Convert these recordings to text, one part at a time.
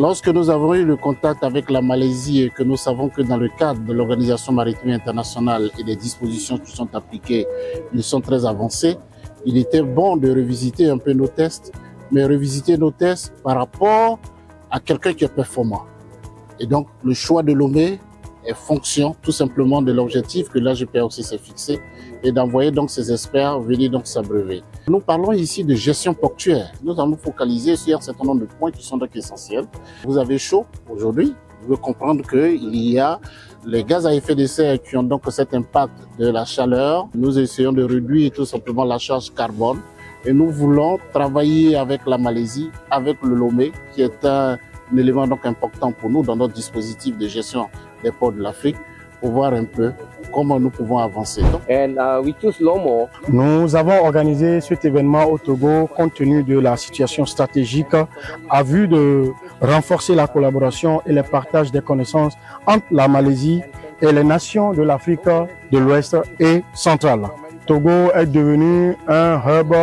Lorsque nous avons eu le contact avec la Malaisie et que nous savons que dans le cadre de l'Organisation maritime internationale et des dispositions qui sont appliquées, ils sont très avancés, il était bon de revisiter un peu nos tests, mais revisiter nos tests par rapport à quelqu'un qui est performant. Et donc, le choix de Lomé est fonction tout simplement de l'objectif que l'AGPA aussi s'est fixé et d'envoyer donc ces experts venir donc s'abreuver. Nous parlons ici de gestion portuaire. Nous allons nous focaliser sur un certain nombre de points qui sont donc essentiels. Vous avez chaud aujourd'hui. Vous devez comprendre qu'il y a les gaz à effet de serre qui ont donc cet impact de la chaleur. Nous essayons de réduire tout simplement la charge carbone et nous voulons travailler avec la Malaisie, avec le Lomé, qui est un élément donc important pour nous dans notre dispositif de gestion des ports de l'Afrique, pour voir un peu comment nous pouvons avancer. Nous avons organisé cet événement au Togo compte tenu de la situation stratégique à vue de renforcer la collaboration et le partage des connaissances entre la Malaisie et les nations de l'Afrique de l'Ouest et centrale. Togo est devenu un hub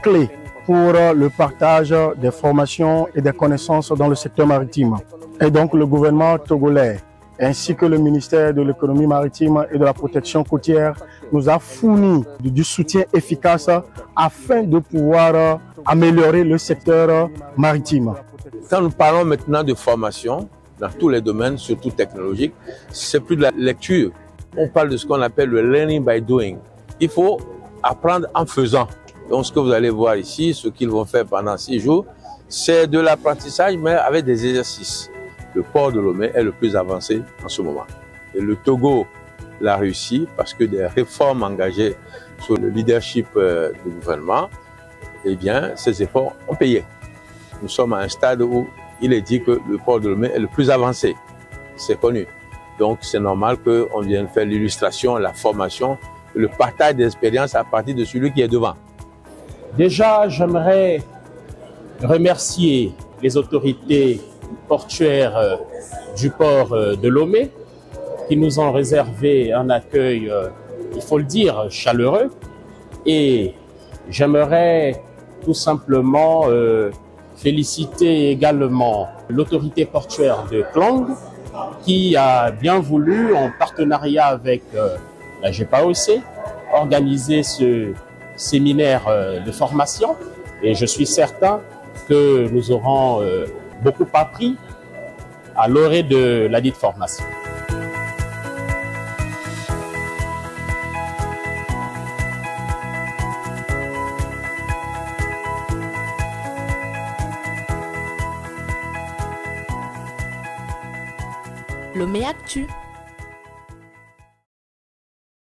clé pour le partage des formations et des connaissances dans le secteur maritime. Et donc le gouvernement togolais ainsi que le ministère de l'économie maritime et de la protection côtière nous a fourni du soutien efficace afin de pouvoir améliorer le secteur maritime. Quand nous parlons maintenant de formation dans tous les domaines, surtout technologiques, c'est plus de la lecture. On parle de ce qu'on appelle le learning by doing. Il faut apprendre en faisant. Donc ce que vous allez voir ici, ce qu'ils vont faire pendant 6 jours, c'est de l'apprentissage mais avec des exercices. Le port de Lomé est le plus avancé en ce moment. Et le Togo l'a réussi parce que des réformes engagées sur le leadership du gouvernement, eh bien, ces efforts ont payé. Nous sommes à un stade où il est dit que le port de Lomé est le plus avancé. C'est connu. Donc, c'est normal qu'on vienne faire l'illustration, la formation, le partage d'expérience à partir de celui qui est devant. Déjà, j'aimerais remercier les autorités portuaires du port de Lomé qui nous ont réservé un accueil, il faut le dire, chaleureux. Et j'aimerais tout simplement féliciter également l'autorité portuaire de Klang qui a bien voulu, en partenariat avec la GPAOC, organiser ce séminaire de formation. Et je suis certain que nous aurons beaucoup appris à l'orée de la dite formation. Lomé Actu.